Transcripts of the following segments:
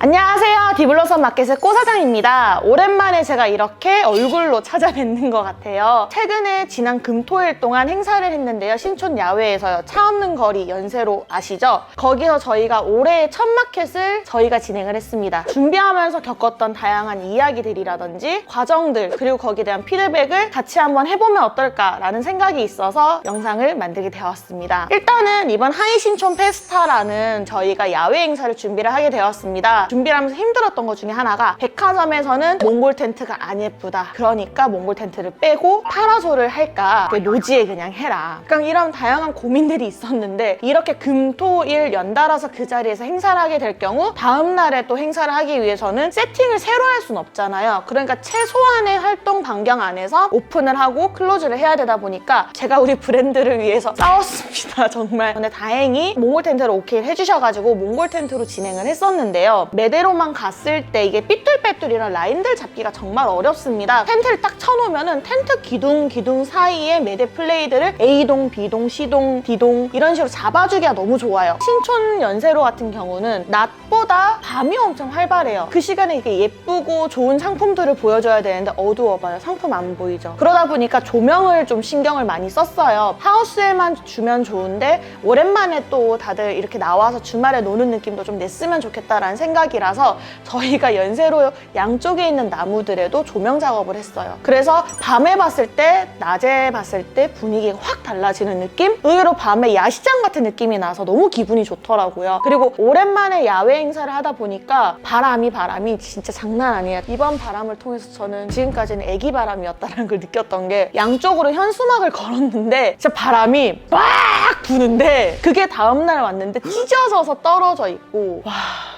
안녕하세요. 디블로썸 마켓의 꼬사장입니다. 오랜만에 제가 이렇게 얼굴로 찾아뵙는 것 같아요. 최근에 지난 금토일 동안 행사를 했는데요. 신촌 야외에서요. 차 없는 거리 연세로 아시죠? 거기서 저희가 올해의 첫 마켓을 저희가 진행을 했습니다. 준비하면서 겪었던 다양한 이야기들이라든지 과정들 그리고 거기에 대한 피드백을 같이 한번 해보면 어떨까라는 생각이 있어서 영상을 만들게 되었습니다. 일단은 이번 하이신촌 페스타라는 저희가 야외 행사를 준비를 하게 되었습니다. 준비를 하면서 힘들었던 것 중에 하나가 백화점에서는 몽골 텐트가 안 예쁘다. 그러니까 몽골 텐트를 빼고 파라솔을 할까? 노지에 그냥 해라. 그러니까 이런 다양한 고민들이 있었는데 이렇게 금, 토, 일 연달아서 그 자리에서 행사를 하게 될 경우 다음 날에 또 행사를 하기 위해서는 세팅을 새로 할 수는 없잖아요. 그러니까 최소한의 활동 반경 안에서 오픈을 하고 클로즈를 해야 되다 보니까 제가 우리 브랜드를 위해서 싸웠습니다. 정말. 근데 다행히 몽골 텐트를 오케이 해주셔가지고 몽골 텐트로 진행을 했었는데요. 매대로만 갔을 때 이게 삐뚤빼뚤이랑 라인들 잡기가 정말 어렵습니다. 텐트를 딱 쳐놓으면은 텐트 기둥 사이에 매대 플레이들을 A동, B동, C동, D동 이런 식으로 잡아주기가 너무 좋아요. 신촌 연세로 같은 경우는 낮보다 밤이 엄청 활발해요. 그 시간에 이게 예쁘고 좋은 상품들을 보여줘야 되는데 어두워봐요. 상품 안 보이죠? 그러다 보니까 조명을 좀 신경을 많이 썼어요. 하우스에만 주면 좋은데 오랜만에 또 다들 이렇게 나와서 주말에 노는 느낌도 좀 냈으면 좋겠다라는 생각이라서 저희가 연세로 양쪽에 있는 나무들에도 조명 작업을 했어요. 그래서 밤에 봤을 때, 낮에 봤을 때 분위기가 확 달라지는 느낌? 의외로 밤에 야시장 같은 느낌이 나서 너무 기분이 좋더라고요. 그리고 오랜만에 야외 행사를 하다 보니까 바람이 진짜 장난 아니에요. 이번 바람을 통해서 저는 지금까지는 애기 바람이었다는 걸 느꼈던 게 양쪽으로 현수막을 걸었는데 진짜 바람이 막 부는데 그게 다음날 왔는데 찢어져서 떨어져 있고 와...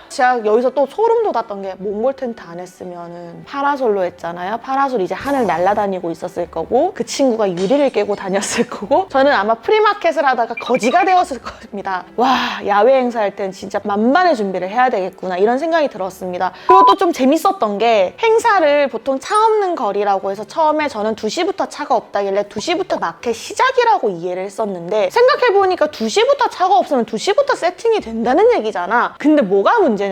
제가 여기서 또 소름 돋았던 게 몽골 텐트 안 했으면은 파라솔로 했잖아요. 파라솔 이제 하늘 날아다니고 있었을 거고 그 친구가 유리를 깨고 다녔을 거고 저는 아마 프리마켓을 하다가 거지가 되었을 겁니다. 와, 야외 행사할 땐 진짜 만반의 준비를 해야 되겠구나 이런 생각이 들었습니다. 그리고 또 좀 재밌었던 게 행사를 보통 차 없는 거리라고 해서 처음에 저는 2시부터 차가 없다길래 2시부터 마켓 시작이라고 이해를 했었는데 생각해보니까 2시부터 차가 없으면 2시부터 세팅이 된다는 얘기잖아. 근데 뭐가 문제냐면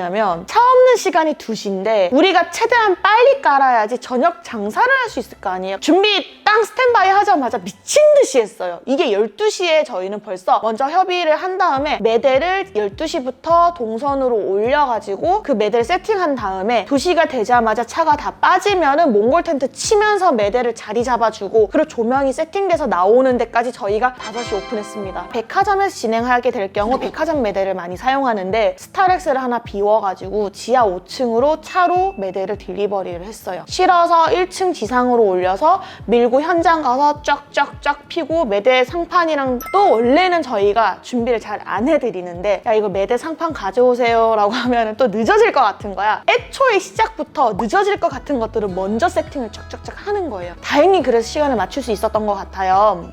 차 없는 시간이 2시인데 우리가 최대한 빨리 깔아야지 저녁 장사를 할 수 있을 거 아니에요. 준비 땅 스탠바이 하자마자 미친 듯이 했어요. 이게 12시에 저희는 벌써 먼저 협의를 한 다음에 매대를 12시부터 동선으로 올려가지고 그 매대를 세팅한 다음에 2시가 되자마자 차가 다 빠지면은 몽골 텐트 치면서 매대를 자리 잡아주고 그리고 조명이 세팅돼서 나오는 데까지 저희가 5시 오픈했습니다. 백화점에서 진행하게 될 경우 백화점 매대를 많이 사용하는데 스타렉스를 하나 비워가지고 지하 5층으로 차로 매대를 딜리버리를 했어요. 실어서 1층 지상으로 올려서 밀고 현장 가서 쫙쫙쫙 피고 매대 상판이랑 또 원래는 저희가 준비를 잘 안 해드리는데 야 이거 매대 상판 가져오세요 라고 하면 또 늦어질 것 같은 거야. 애초에 시작부터 늦어질 것 같은 것들은 먼저 세팅을 쫙쫙쫙 하는 거예요. 다행히 그래서 시간을 맞출 수 있었던 것 같아요.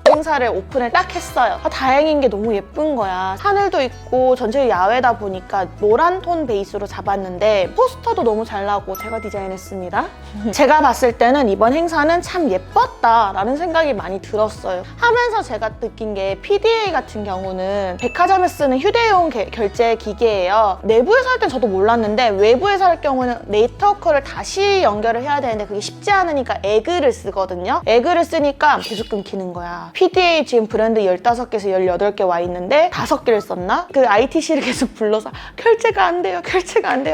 행사를 오픈을 딱 했어요. 다행인 게 너무 예쁜 거야. 하늘도 있고 전체 야외다 보니까 노란 톤 베이스로 잡았는데 포스터도 너무 잘 나고 제가 디자인했습니다. 제가 봤을 때는 이번 행사는 참 예뻤다라는 생각이 많이 들었어요. 하면서 제가 느낀 게 PDA 같은 경우는 백화점에 쓰는 휴대용 결제 기계예요. 내부에서 할 땐 저도 몰랐는데 외부에서 할 경우는 네트워크를 다시 연결을 해야 되는데 그게 쉽지 않으니까 에그를 쓰거든요. 에그를 쓰니까 계속 끊기는 거야. PDA 지금 브랜드 15개에서 18개 와 있는데 5개를 썼나? 그 ITC를 계속 불러서 결제가 안 돼요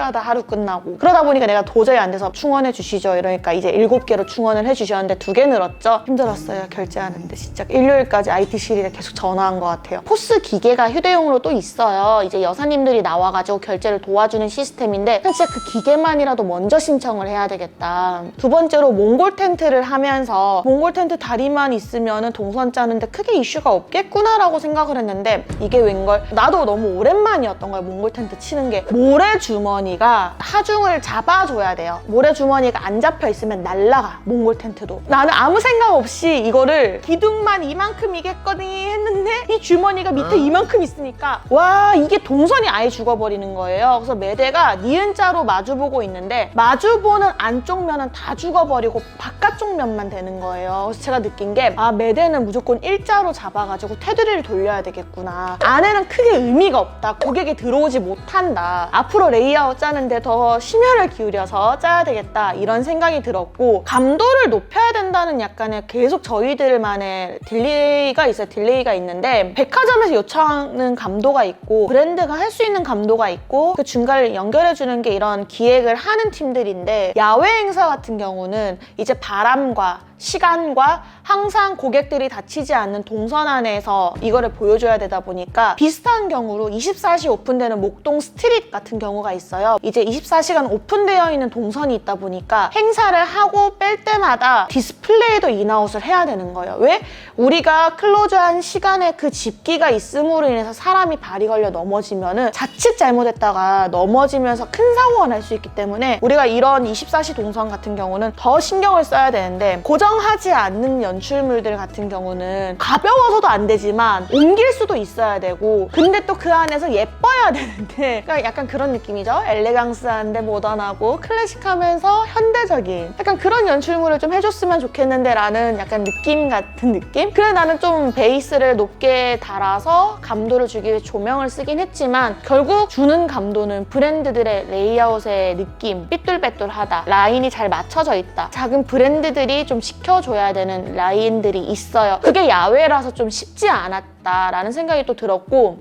하다 하루 끝나고 그러다 보니까 내가 도저히 안 돼서 충원해 주시죠 이러니까 이제 7개로 충원을 해주셨는데 2개 늘었죠? 힘들었어요 결제하는데 진짜 일요일까지 ITC를 계속 전화한 것 같아요. 포스 기계가 휴대용으로 또 있어요. 이제 여사님들이 나와가지고 결제를 도와주는 시스템인데 진짜 그 기계만이라도 먼저 신청을 해야 되겠다. 두 번째로 몽골 텐트를 하면서 몽골 텐트 다리만 있으면은 동선 짜는데 크게 이슈가 없겠구나라고 생각을 했는데 이게 웬걸 나도 너무 오랜만이었던 거예요. 몽골 텐트 치는 게 모래주머니가 하중을 잡아줘야 돼요. 모래주머니가 안 잡혀 있으면 날라가 몽골 텐트도. 나는 아무 생각 없이 이거를 기둥만 이만큼이겠거니 했는데 이 주머니가 밑에 이만큼 있으니까 와 이게 동선이 아예 죽어버리는 거예요. 그래서 매대가 니은자로 마주보고 있는데 마주보는 안쪽 면은 다 죽어버리고 바깥쪽 면만 되는 거예요. 그래서 제가 느낀 게 매대는 무조건 기본 일자로 잡아가지고 테두리를 돌려야 되겠구나. 안에는 크게 의미가 없다. 고객이 들어오지 못한다. 앞으로 레이아웃 짜는데 더 심혈을 기울여서 짜야 되겠다. 이런 생각이 들었고, 감도를 높여야 된다는 약간의 계속 저희들만의 딜레이가 있어요. 딜레이가 있는데, 백화점에서 요청하는 감도가 있고 브랜드가 할 수 있는 감도가 있고, 그 중간을 연결해주는 게 이런 기획을 하는 팀들인데, 야외 행사 같은 경우는 이제 바람과 시간과 항상 고객들이 다치지 않는 동선 안에서 이거를 보여줘야 되다 보니까, 비슷한 경우로 24시 오픈되는 목동 스트릿 같은 경우가 있어요. 이제 24시간 오픈되어 있는 동선이 있다 보니까 행사를 하고 뺄 때마다 디스플레이도 인아웃을 해야 되는 거예요. 왜? 우리가 클로즈한 시간에 그 집기가 있음으로 인해서 사람이 발이 걸려 넘어지면은 자칫 잘못했다가 넘어지면서 큰 사고가 날 수 있기 때문에, 우리가 이런 24시 동선 같은 경우는 더 신경을 써야 되는데, 고정하지 않는 연출물들 같은 경우는 가벼워서도 안 되지만 옮길 수도 있어야 되고, 근데 또 그 안에서 예뻐야 되는데, 그러니까 약간 그런 느낌이죠. 엘레강스한데 모던하고 클래식하면서 현대적인 약간 그런 연출물을 좀 해줬으면 좋겠는데 라는 약간 느낌 같은 느낌? 그래, 나는 좀 베이스를 높게 달아서 감도를 주기 위해 조명을 쓰긴 했지만, 결국 주는 감도는 브랜드들의 레이아웃의 느낌, 삐뚤빼뚤하다, 라인이 잘 맞춰져 있다, 작은 브랜드들이 좀 시켜줘야 되는 라인들이 있어요. 그게 야외라서 좀 쉽지 않았다라는 생각이 또 들었고,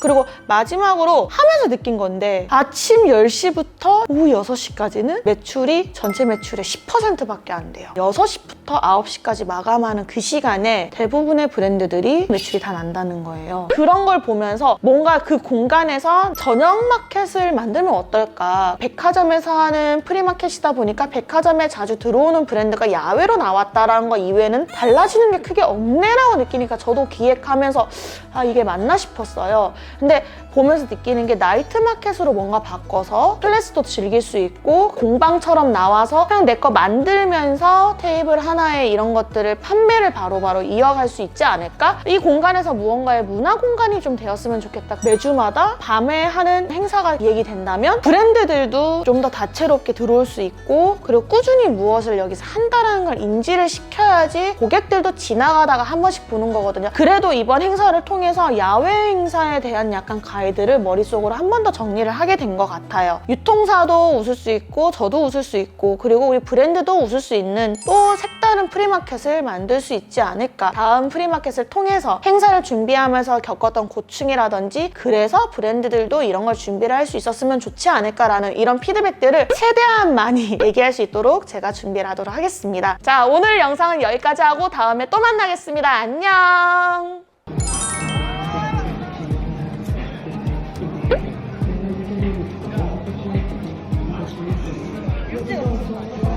그리고 마지막으로 하면서 느낀 건데, 아침 10시부터 오후 6시까지는 매출이 전체 매출의 10%밖에 안 돼요. 6시부터 9시까지 마감하는 그 시간에 대부분의 브랜드들이 매출이 다 난다는 거예요. 그런 걸 보면서 뭔가 그 공간에서 저녁 마켓을 만들면 어떨까. 백화점에서 하는 프리마켓이다 보니까 백화점에 자주 들어오는 브랜드가 야외로 나왔다라는 거 이외에는 달라지는 게 크게 없네라고 느끼니까, 저도 기획하면서 아, 이게 맞나 싶었어요. 근데 보면서 느끼는 게, 나이트 마켓으로 뭔가 바꿔서 클래스도 즐길 수 있고 공방처럼 나와서 그냥 내 거 만들면서 테이블 하나에 이런 것들을 판매를 바로바로 이어갈 수 있지 않을까? 이 공간에서 무언가의 문화 공간이 좀 되었으면 좋겠다. 매주마다 밤에 하는 행사가 얘기된다면 브랜드들도 좀 더 다채롭게 들어올 수 있고, 그리고 꾸준히 무엇을 여기서 한다는 걸 인지를 시켜야지 고객들도 지나가다가 한 번씩 보는 거거든요. 그래도 이번 행사를 통해서 야외 행사에 대한 약간 가이드를 머릿속으로 한 번 더 정리를 하게 된 것 같아요. 유통사도 웃을 수 있고 저도 웃을 수 있고, 그리고 우리 브랜드도 웃을 수 있는 또 색다른 프리마켓을 만들 수 있지 않을까. 다음 프리마켓을 통해서 행사를 준비하면서 겪었던 고충이라든지, 그래서 브랜드들도 이런 걸 준비를 할 수 있었으면 좋지 않을까라는 이런 피드백들을 최대한 많이 얘기할 수 있도록 제가 준비를 하도록 하겠습니다. 자, 오늘 영상은 여기까지 하고 다음에 또 만나겠습니다. 안녕! 찍어.